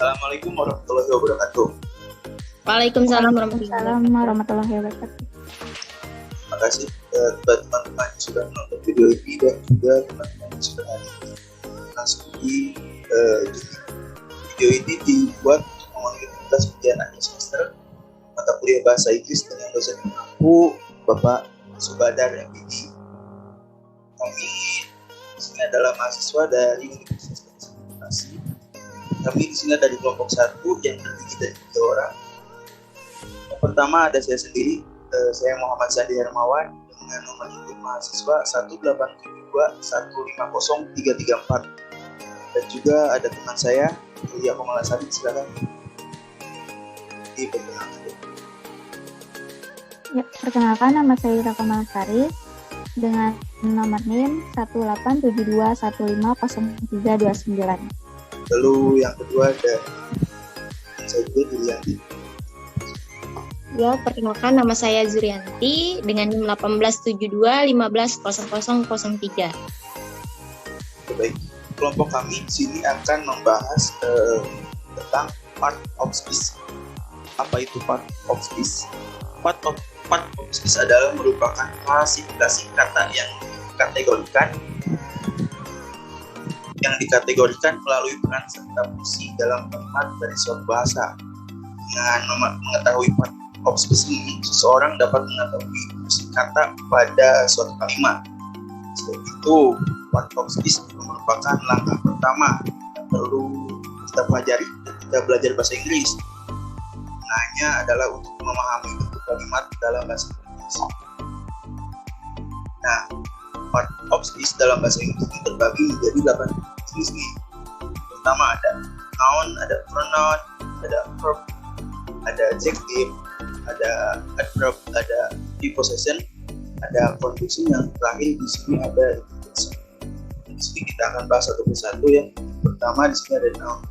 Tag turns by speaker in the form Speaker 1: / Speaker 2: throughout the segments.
Speaker 1: Assalamualaikum warahmatullahi wabarakatuh.
Speaker 2: Waalaikumsalam
Speaker 3: warahmatullahi wabarakatuh.
Speaker 1: Terima kasih buat teman-teman yang sudah menonton video ini dan juga teman-teman yang sudah hadir langsung di video ini dibuat untuk memenuhi tugas ujian akhir semester mata kuliah bahasa Inggris dengan dosen aku Bapak Subadar MPD. Kami di sini adalah mahasiswa dari Universitas Bekasi. Kami di sini ada di kelompok 1 yang terdiri dari 3 orang. Yang pertama ada saya sendiri, saya Muhammad Sandi Hermawan dengan nomor induk mahasiswa 18721503334. Dan juga ada teman saya, Yulia Komalasari, silakan diperkenalkan.
Speaker 3: Ya, perkenalkan nama saya Yulia Komalasari dengan nomor NIM 18721503329.
Speaker 1: Lalu yang kedua ada saya juga Julianti.
Speaker 2: Ya, perkenalkan nama saya Zurianti dengan NIM 1872150003.
Speaker 1: Baik, kelompok kami di sini akan membahas tentang part of speech. Apa itu part of speech? Part of speech adalah merupakan klasifikasi kata yang dikategorikan melalui peran serta fungsi dalam kalimat dari suatu bahasa. Dengan mengetahui part of speech ini, seseorang dapat mengetahui fungsi kata pada suatu kalimat. Selain itu, part of speech merupakan langkah pertama yang perlu kita pelajari ketika belajar bahasa Inggris. Gunanya adalah untuk memahami bentuk kalimat dalam bahasa Inggris. Nah, part of speech dalam bahasa Inggris ini terbagi menjadi 8 jenis nih. Pertama ada noun, ada pronoun, ada verb, ada adjective, ada adverb, ada preposition, ada conjunction, yang terakhir di sini ada interjection. Di sini kita akan bahas satu persatu ya. Pertama di sini ada noun.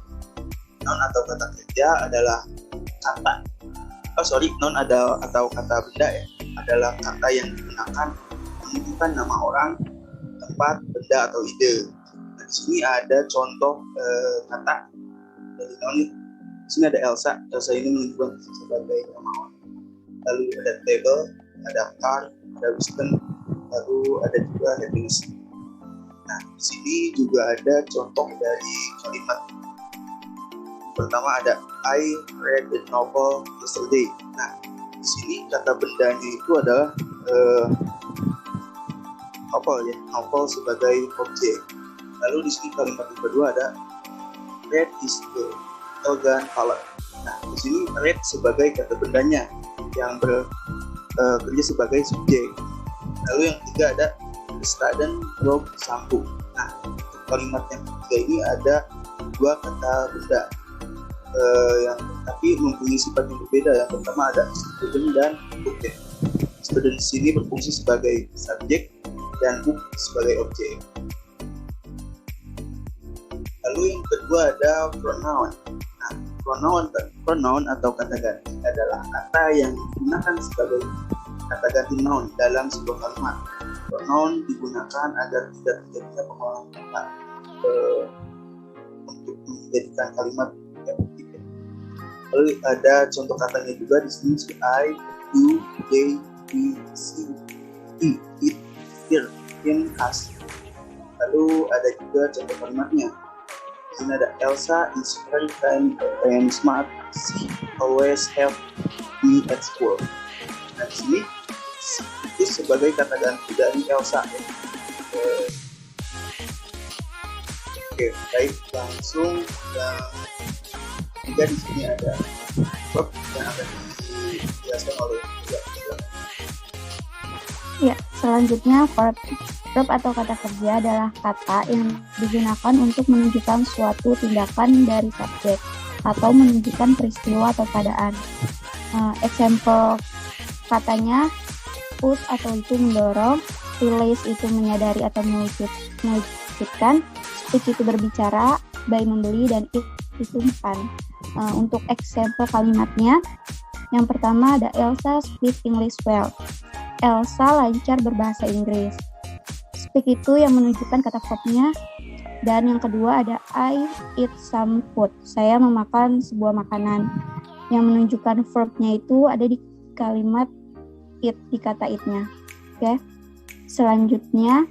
Speaker 1: Noun atau kata kerja adalah noun atau kata benda ya, adalah kata yang digunakan menunjukkan nama orang, tempat, benda atau ide. Nah, di sini ada contoh kata dari noun. Di sini ada Elsa. Elsa ini menunjukkan sebagai nama orang. Lalu ada table, ada car, ada wisdom, lalu ada juga happiness. Nah, di sini juga ada contoh dari kalimat. Pertama ada I read the novel yesterday. Nah, di sini kata bendanya itu adalah novel sebagai objek. Lalu di sini kalimat yang kedua ada red is the organ color. Nah, di sini red sebagai kata bendanya yang bekerja sebagai subjek. Lalu yang ketiga ada the student broke shampoo. Nah, untuk kalimat yang ketiga ini ada 2 kata benda yang tapi mempunyai sifat yang berbeda. Yang pertama ada student dan book. Student di sini berfungsi sebagai subjek dan book sebagai objek. Lalu yang kedua ada pronoun. Nah, pronoun atau kata ganti adalah kata yang digunakan sebagai kata ganti noun dalam sebuah kalimat. Pronoun digunakan agar tidak terjadinya pengolahan kata untuk menjadikan kalimat efektif. Lalu ada contoh katanya juga di sini I, you, they, we, she, he, it, her, him, us. Lalu ada juga contoh kalimatnya. Di sini ada Elsa is very kind and smart. She always help me at school. Nah, di sini itu sebagai kata ganti dari Elsa. Oke, baik, langsung yang ketiga di sini ada verb yang akan dijelaskan oleh
Speaker 3: Ya, selanjutnya verb atau kata kerja adalah kata yang digunakan untuk menunjukkan suatu tindakan dari subjek atau menunjukkan peristiwa atau keadaan. Example katanya push atau itu mendorong, release itu menyadari atau mewujudkan, speak itu berbicara, buy membeli, dan eat itu makan. Untuk example kalimatnya, yang pertama ada Elsa speak English well. Elsa lancar berbahasa Inggris. Speak itu yang menunjukkan kata verbnya Dan yang kedua ada I eat some food. Saya memakan sebuah makanan. Yang menunjukkan verb-nya itu ada di kalimat it, di kata it-nya. Oke. Selanjutnya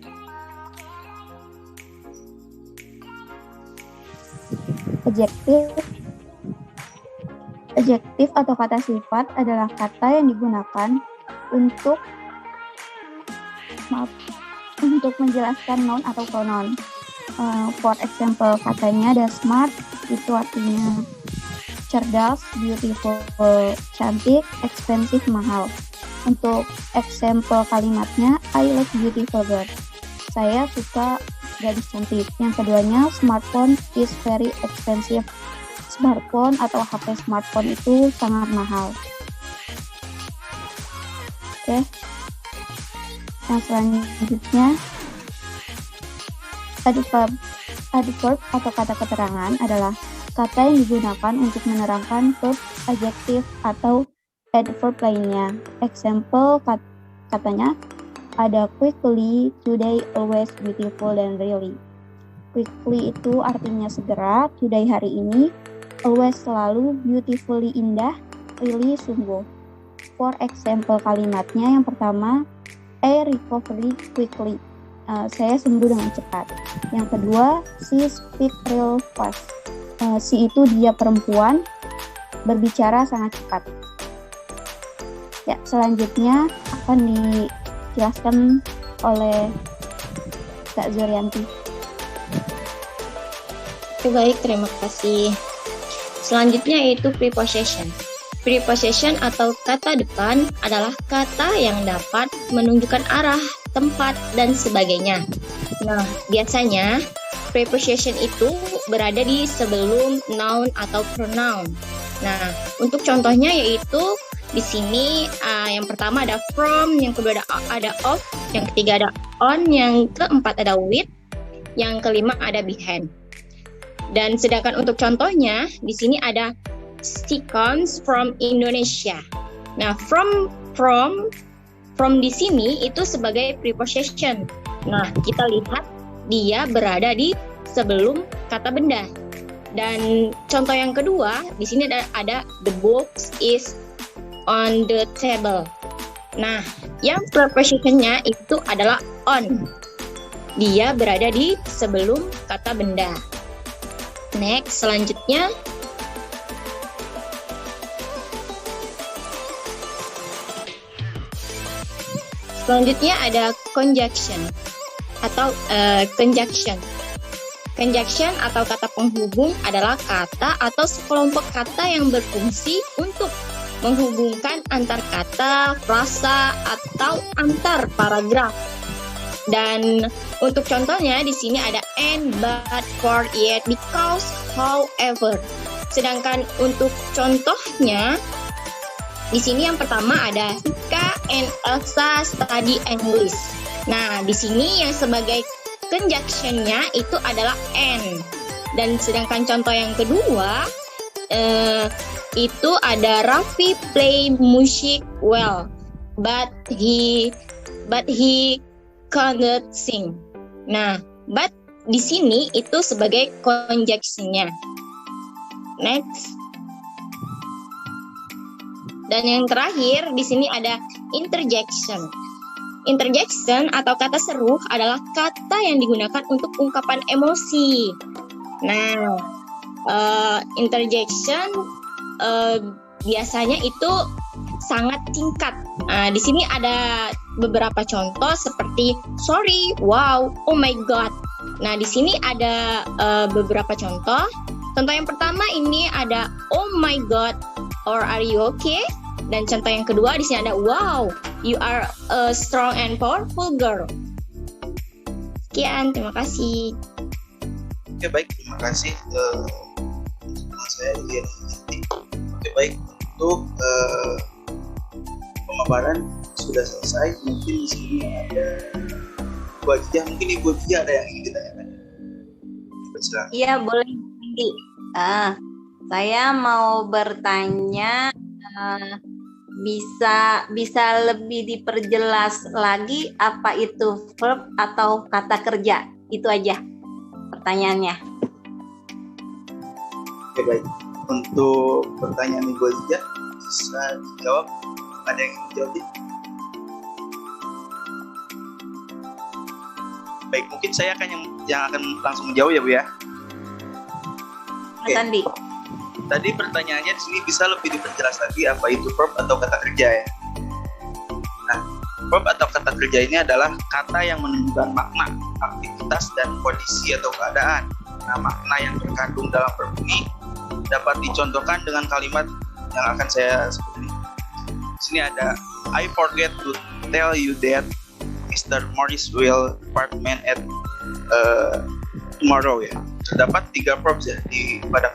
Speaker 3: adjektif atau kata sifat adalah kata yang digunakan untuk menjelaskan noun atau pronoun. For example, katanya ada smart, itu artinya cerdas, beautiful, cantik, expensive, mahal. Untuk example kalimatnya, I like beautiful girl. Saya suka gadis cantik. Yang keduanya, smartphone is very expensive. Smartphone atau HP smartphone itu sangat mahal. Oke. Yang selanjutnya, adverb atau kata keterangan adalah kata yang digunakan untuk menerangkan verb, adjektif, atau adverb lainnya. Example katanya ada quickly, today, always, beautiful, dan really. Quickly itu artinya segera, today hari ini, always selalu, beautifully indah, really sungguh. For example kalimatnya yang pertama, I recovered quickly. Saya sembuh dengan cepat. Yang kedua, she speak real fast. She itu dia perempuan, berbicara sangat cepat. Ya, selanjutnya akan dijelaskan oleh Kak Zurianti.
Speaker 2: Oke, baik, terima kasih. Selanjutnya yaitu preposition. Preposition atau kata depan adalah kata yang dapat menunjukkan arah, tempat, dan sebagainya. Nah, biasanya preposition itu berada di sebelum noun atau pronoun. Nah, untuk contohnya yaitu di sini yang pertama ada from, yang kedua ada of, yang ketiga ada on, yang keempat ada with, yang kelima ada behind. Dan sedangkan untuk contohnya di sini ada she comes from Indonesia. Nah, from di sini itu sebagai preposition. Nah, kita lihat dia berada di sebelum kata benda. Dan contoh yang kedua di sini ada the box is on the table. Nah, yang prepositionnya itu adalah on. Dia berada di sebelum kata benda. Next, selanjutnya ada conjunction atau conjunction. Conjunction atau kata penghubung adalah kata atau sekelompok kata yang berfungsi untuk menghubungkan antar kata, frasa, atau antar paragraf. Dan untuk contohnya di sini ada and, but, for, yet, because, however. Sedangkan untuk contohnya di sini yang pertama ada Hika and Elsa study English. Nah, di sini yang sebagai conjunction-nya itu adalah and. Dan sedangkan contoh yang kedua itu ada Raffi play music well, but he cannot sing. Nah, but di sini itu sebagai conjunction-nya. Next. Dan yang terakhir di sini ada interjection. Interjection atau kata seru adalah kata yang digunakan untuk ungkapan emosi. Nah, interjection biasanya itu sangat singkat. Di sini ada beberapa contoh seperti sorry, wow, oh my god. Nah, di sini ada beberapa contoh. Contoh yang pertama ini ada oh my god or are you okay? Dan contoh yang kedua di sini ada wow, you are a strong and powerful girl. Sekian, terima kasih.
Speaker 1: Oke, baik, terima kasih saya Lian. Oke, baik, untuk pemaparan sudah selesai. Mungkin di sini ada Bu Ajijah, mungkin Ibu Ajijah ada yang ingin ditanyakan? Silakan.
Speaker 4: Iya, boleh. Saya mau bertanya, bisa lebih diperjelas lagi apa itu verb atau kata kerja? Itu aja pertanyaannya.
Speaker 1: Oke, baik. Untuk pertanyaan Ibu Aziza bisa dijawab. Ada yang ingin dijawab? Baik, mungkin saya akan yang akan langsung menjawab ya Bu ya.
Speaker 4: Mas Andi.
Speaker 1: Tadi pertanyaannya di sini bisa lebih diperjelas lagi apa itu verb atau kata kerja ya. Nah, verb atau kata kerja ini adalah kata yang menunjukkan makna, aktivitas dan kondisi atau keadaan. Nah, makna yang terkandung dalam verb ini dapat dicontohkan dengan kalimat yang akan saya sebut ini. Di sini ada I forget to tell you that Mr. Morris will apartment at tomorrow ya. Terdapat 3 verbs ya pada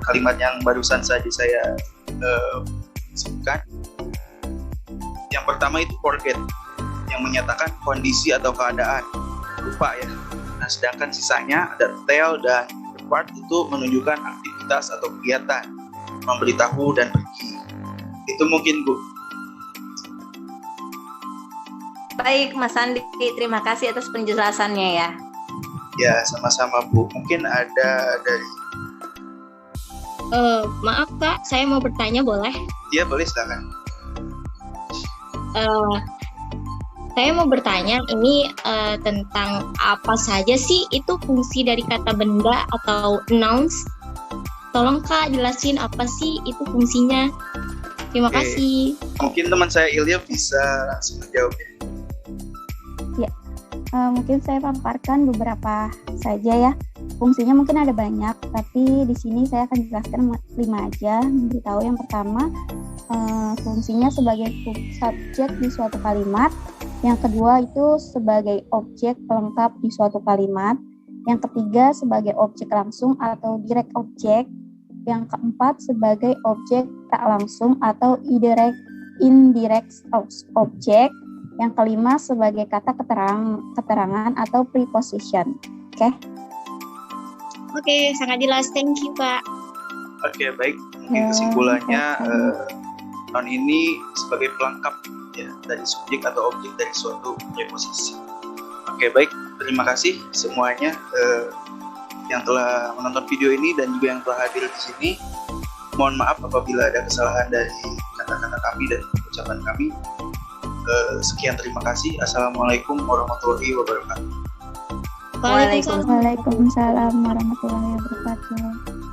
Speaker 1: kalimat yang barusan saja saya sebutkan. Yang pertama itu forget, yang menyatakan kondisi atau keadaan, lupa ya. Nah, sedangkan sisanya ada tell dan depart itu menunjukkan aktivitas atau kegiatan, memberitahu dan pergi. Itu mungkin Bu.
Speaker 4: Baik Mas Andi, terima kasih atas penjelasannya ya.
Speaker 1: Ya, sama-sama Bu. Mungkin ada dari...
Speaker 2: Maaf Kak, saya mau bertanya boleh?
Speaker 1: Ya, boleh silakan.
Speaker 2: Saya mau bertanya ini tentang apa saja sih itu fungsi dari kata benda atau nouns? Tolong Kak jelasin apa sih itu fungsinya. Terima
Speaker 1: Oke.
Speaker 2: kasih.
Speaker 1: Mungkin teman saya Ilya bisa langsung menjawab ya.
Speaker 3: Mungkin saya paparkan beberapa saja ya. Fungsinya mungkin ada banyak, tapi di sini saya akan jelaskan 5 aja. Beritahu yang pertama, fungsinya sebagai subjek di suatu kalimat. Yang kedua itu sebagai objek pelengkap di suatu kalimat. Yang ketiga sebagai objek langsung atau direct object. Yang keempat sebagai objek tak langsung atau indirect object. Yang kelima sebagai kata keterangan atau preposition.
Speaker 2: Oke, sangat jelas. Thank you Kak.
Speaker 1: Oke, baik. Mungkin kesimpulannya noun ini sebagai pelengkap ya dari subjek atau objek dari suatu preposisi. Oke, baik. Terima kasih semuanya yang telah menonton video ini dan juga yang telah hadir di sini. Mohon maaf apabila ada kesalahan dari kata-kata kami dan ucapan kami. Sekian, terima kasih. Assalamualaikum warahmatullahi wabarakatuh.
Speaker 2: Waalaikumsalam.
Speaker 3: Waalaikumsalam warahmatullahi wabarakatuh.